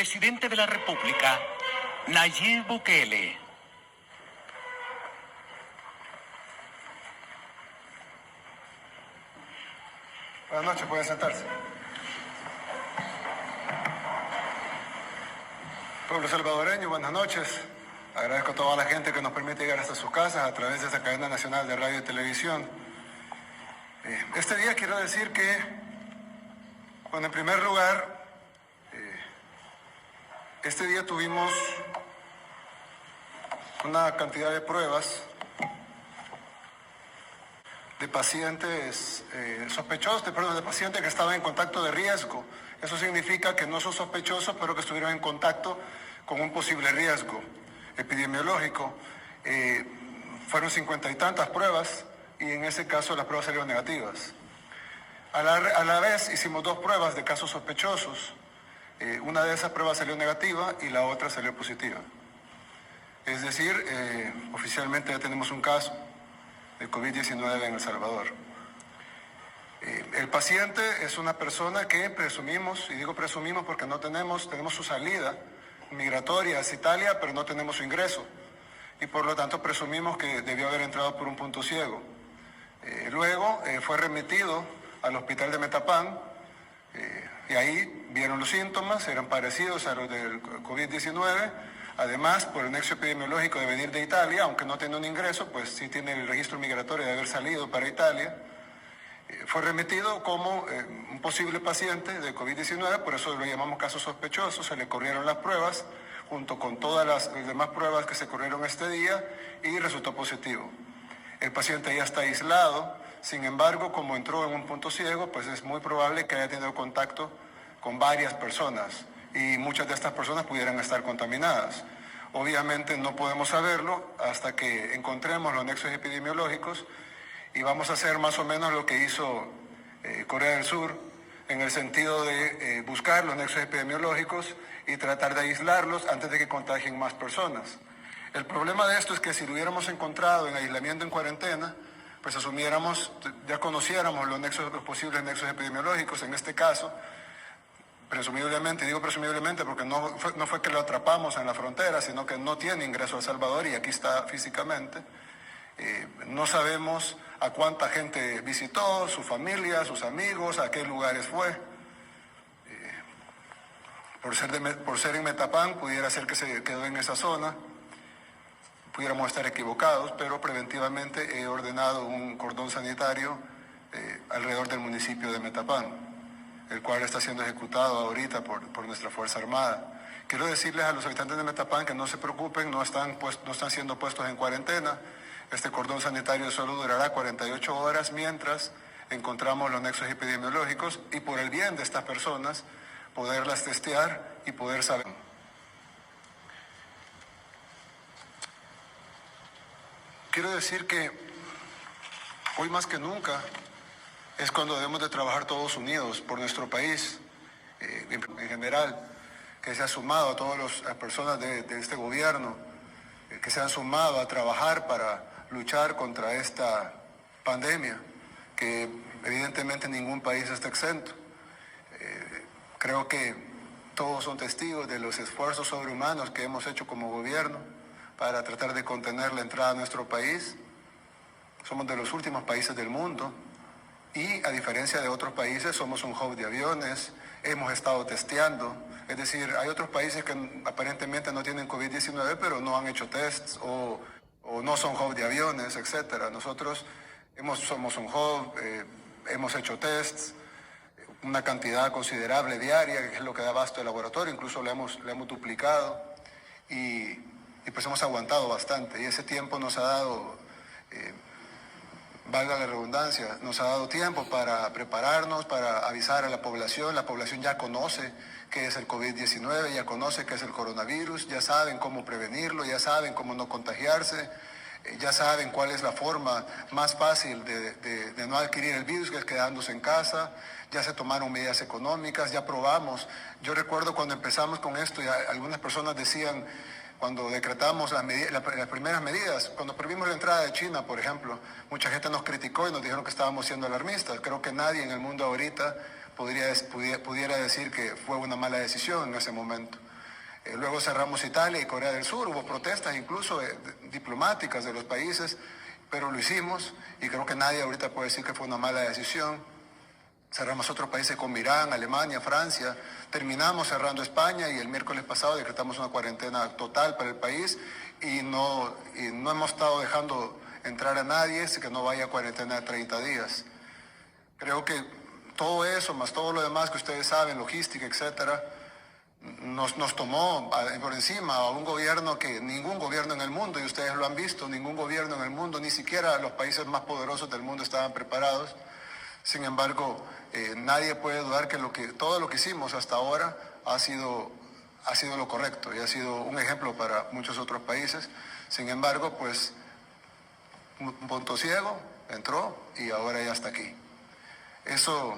presidente de la República, Nayib Bukele. Buenas noches, pueden sentarse. Pueblo salvadoreño, buenas noches. Agradezco a toda la gente que nos permite llegar hasta sus casas a través de esta cadena nacional de radio y televisión. Este día quiero decir que, bueno, en primer lugar, este día tuvimos una cantidad de pruebas de pacientes sospechosos, de pacientes que estaban en contacto de riesgo. Eso significa que no son sospechosos, pero que estuvieron en contacto con un posible riesgo epidemiológico. Fueron 50 y tantas pruebas y en ese caso las pruebas salieron negativas. A la vez hicimos 2 pruebas de casos sospechosos. Una de esas pruebas salió negativa y la otra salió positiva. Es decir, oficialmente ya tenemos un caso de COVID-19 en El Salvador. El paciente es una persona que presumimos, y digo presumimos porque tenemos su salida migratoria hacia Italia, pero no tenemos su ingreso. Y por lo tanto presumimos que debió haber entrado por un punto ciego. Luego fue remitido al hospital de Metapán, y ahí vieron los síntomas, eran parecidos a los del COVID-19. Además, por el nexo epidemiológico de venir de Italia, aunque no tiene un ingreso, pues sí tiene el registro migratorio de haber salido para Italia. Fue remitido como un posible paciente de COVID-19, por eso lo llamamos caso sospechoso. Se le corrieron las pruebas, junto con todas las demás pruebas que se corrieron este día, y resultó positivo. El paciente ya está aislado, sin embargo, como entró en un punto ciego, pues es muy probable que haya tenido contacto con varias personas, y muchas de estas personas pudieran estar contaminadas. Obviamente no podemos saberlo hasta que encontremos los nexos epidemiológicos, y vamos a hacer más o menos lo que hizo Corea del Sur, en el sentido de buscar los nexos epidemiológicos y tratar de aislarlos antes de que contagien más personas. El problema de esto es que si lo hubiéramos encontrado en aislamiento, en cuarentena, pues ya conociéramos los posibles nexos epidemiológicos. En este caso, presumiblemente, digo presumiblemente porque no fue que lo atrapamos en la frontera, sino que no tiene ingreso a El Salvador y aquí está físicamente. No sabemos a cuánta gente visitó, su familia, sus amigos, a qué lugares fue. Por ser en Metapán, pudiera ser que se quedó en esa zona. Pudiéramos estar equivocados, pero preventivamente he ordenado un cordón sanitario alrededor del municipio de Metapán, el cual está siendo ejecutado ahorita por nuestra Fuerza Armada. Quiero decirles a los habitantes de Metapán que no se preocupen, no están siendo puestos en cuarentena. Este cordón sanitario solo durará 48 horas mientras encontramos los nexos epidemiológicos, y por el bien de estas personas, poderlas testear y poder saber. Quiero decir que hoy más que nunca es cuando debemos de trabajar todos unidos por nuestro país, en general, que se ha sumado a todas las personas de este gobierno, que se han sumado a trabajar para luchar contra esta pandemia, que evidentemente ningún país está exento. Creo que todos son testigos de los esfuerzos sobrehumanos que hemos hecho como gobierno para tratar de contener la entrada a nuestro país. Somos de los últimos países del mundo y, a diferencia de otros países, somos un hub de aviones, hemos estado testeando. Es decir, hay otros países que aparentemente no tienen COVID-19, pero no han hecho tests o no son hub de aviones, etc. Nosotros somos un hub, hemos hecho tests, una cantidad considerable diaria, que es lo que da abasto el laboratorio, incluso le hemos duplicado, y pues hemos aguantado bastante, y ese tiempo nos ha dado, valga la redundancia, nos ha dado tiempo para prepararnos, para avisar a la población ya conoce qué es el COVID-19, ya conoce qué es el coronavirus, ya saben cómo prevenirlo, ya saben cómo no contagiarse, ya saben cuál es la forma más fácil de no adquirir el virus, que es quedándose en casa. Ya se tomaron medidas económicas, ya probamos. Yo recuerdo cuando empezamos con esto, ya algunas personas decían, cuando decretamos las primeras medidas, cuando prohibimos la entrada de China, por ejemplo, mucha gente nos criticó y nos dijeron que estábamos siendo alarmistas. Creo que nadie en el mundo ahorita pudiera decir que fue una mala decisión en ese momento. Luego cerramos Italia y Corea del Sur, hubo protestas incluso diplomáticas de los países, pero lo hicimos y creo que nadie ahorita puede decir que fue una mala decisión. Cerramos otros países como Irán, Alemania, Francia, terminamos cerrando España y el miércoles pasado decretamos una cuarentena total para el país y no hemos estado dejando entrar a nadie que no vaya a cuarentena de 30 días. Creo que todo eso, más todo lo demás que ustedes saben, logística, etcétera, nos tomó por encima a un gobierno que ningún gobierno en el mundo, y ustedes lo han visto, ningún gobierno en el mundo, ni siquiera los países más poderosos del mundo estaban preparados. Sin embargo, nadie puede dudar que todo lo que hicimos hasta ahora ha sido lo correcto y ha sido un ejemplo para muchos otros países. Sin embargo, pues un punto ciego entró y ahora ya está aquí. Eso,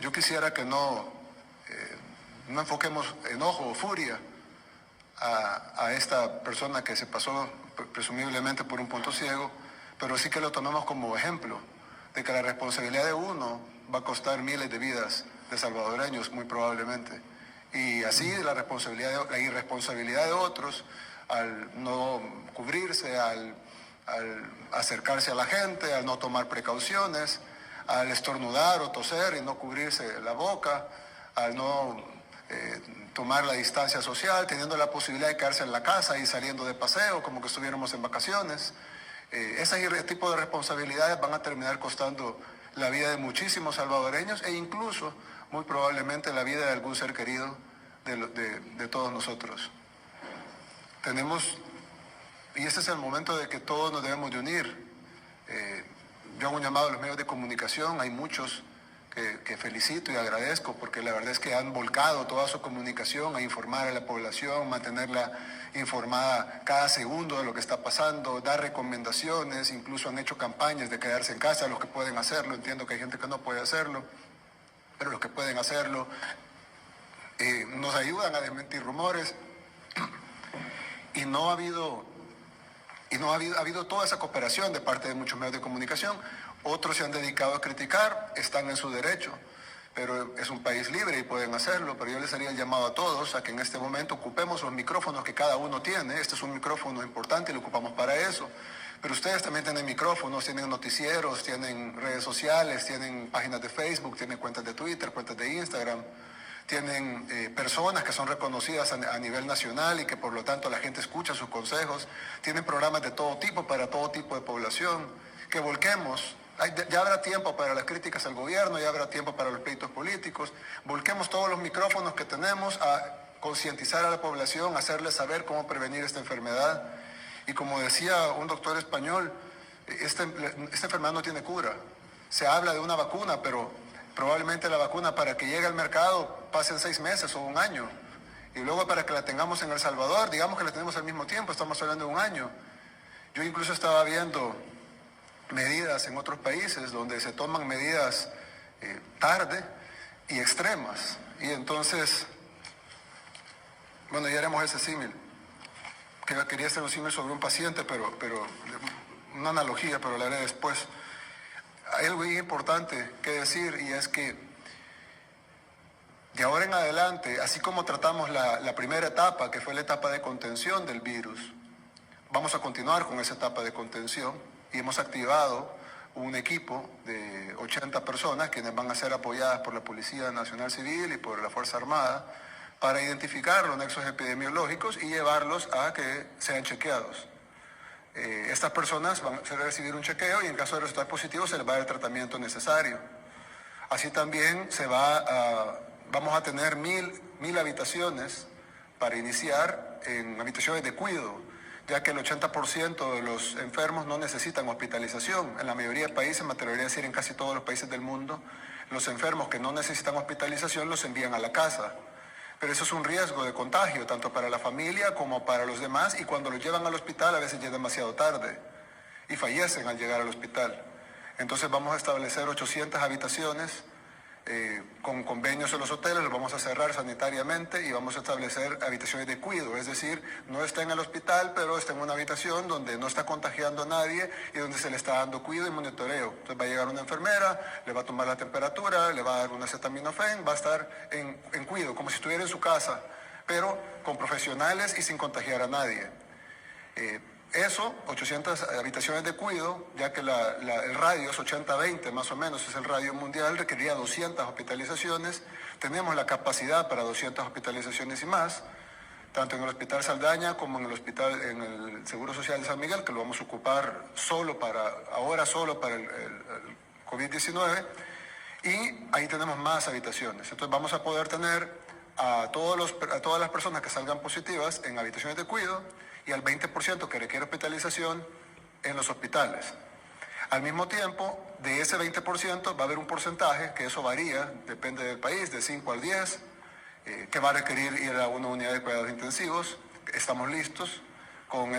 yo quisiera que no enfoquemos enojo o furia a esta persona que se pasó presumiblemente por un punto ciego, pero sí que lo tomemos como ejemplo de que la responsabilidad de uno va a costar miles de vidas de salvadoreños muy probablemente. Y así la irresponsabilidad de otros al no cubrirse, al acercarse a la gente, al no tomar precauciones, al estornudar o toser y no cubrirse la boca, al no tomar la distancia social, teniendo la posibilidad de quedarse en la casa y saliendo de paseo como que estuviéramos en vacaciones. Ese tipo de responsabilidades van a terminar costando la vida de muchísimos salvadoreños e incluso, muy probablemente, la vida de algún ser querido de todos nosotros. Y este es el momento de que todos nos debemos de unir. Yo hago un llamado a los medios de comunicación, hay muchos que felicito y agradezco porque la verdad es que han volcado toda su comunicación a informar a la población, mantenerla informada cada segundo de lo que está pasando, dar recomendaciones, incluso han hecho campañas de quedarse en casa, los que pueden hacerlo, entiendo que hay gente que no puede hacerlo, pero los que pueden hacerlo nos ayudan a desmentir rumores y ha habido toda esa cooperación de parte de muchos medios de comunicación. Otros se han dedicado a criticar, están en su derecho, pero es un país libre y pueden hacerlo. Pero yo les haría el llamado a todos a que en este momento ocupemos los micrófonos que cada uno tiene. Este es un micrófono importante y lo ocupamos para eso. Pero ustedes también tienen micrófonos, tienen noticieros, tienen redes sociales, tienen páginas de Facebook, tienen cuentas de Twitter, cuentas de Instagram. Tienen personas que son reconocidas a nivel nacional y que por lo tanto la gente escucha sus consejos. Tienen programas de todo tipo para todo tipo de población. Que volquemos. Ya habrá tiempo para las críticas al gobierno, ya habrá tiempo para los pleitos políticos. Volquemos todos los micrófonos que tenemos a concientizar a la población, a hacerles saber cómo prevenir esta enfermedad. Y como decía un doctor español, esta enfermedad no tiene cura. Se habla de una vacuna, pero probablemente la vacuna para que llegue al mercado pasen 6 meses o un año. Y luego para que la tengamos en El Salvador, digamos que la tenemos al mismo tiempo, estamos hablando de un año. Yo incluso estaba viendo medidas en otros países donde se toman medidas tarde y extremas. Y entonces, bueno, ya haremos ese símil. Quería hacer un símil sobre un paciente, pero una analogía, pero la haré después. Hay algo muy importante que decir y es que de ahora en adelante, así como tratamos la primera etapa, que fue la etapa de contención del virus, vamos a continuar con esa etapa de contención y hemos activado un equipo de 80 personas quienes van a ser apoyadas por la Policía Nacional Civil y por la Fuerza Armada para identificar los nexos epidemiológicos y llevarlos a que sean chequeados. Estas personas van a recibir un chequeo y en caso de resultar positivo se les va a dar el tratamiento necesario. Así también vamos a tener 1.000 habitaciones para iniciar en habitaciones de cuidado, ya que el 80% de los enfermos no necesitan hospitalización. En la mayoría de países, me atrevería a decir en casi todos los países del mundo, los enfermos que no necesitan hospitalización los envían a la casa. Pero eso es un riesgo de contagio, tanto para la familia como para los demás, y cuando los llevan al hospital a veces ya es demasiado tarde y fallecen al llegar al hospital. Entonces vamos a establecer 800 habitaciones con convenios en los hoteles, los vamos a cerrar sanitariamente y vamos a establecer habitaciones de cuidado, es decir, no está en el hospital, pero está en una habitación donde no está contagiando a nadie y donde se le está dando cuidado y monitoreo. Entonces va a llegar una enfermera, le va a tomar la temperatura, le va a dar un acetaminofén, va a estar en cuidado, como si estuviera en su casa, pero con profesionales y sin contagiar a nadie. 800 habitaciones de cuidado, ya que el radio es 80-20 más o menos, es el radio mundial, requería 200 hospitalizaciones. Tenemos la capacidad para 200 hospitalizaciones y más, tanto en el Hospital Saldaña como en el Seguro Social de San Miguel, que lo vamos a ocupar solo para el COVID-19, y ahí tenemos más habitaciones. Entonces vamos a poder tener a todas las personas que salgan positivas en habitaciones de cuidado y al 20% que requiere hospitalización en los hospitales. Al mismo tiempo, de ese 20% va a haber un porcentaje, que eso varía, depende del país, de 5 al 10, que va a requerir ir a una unidad de cuidados intensivos. Estamos listos con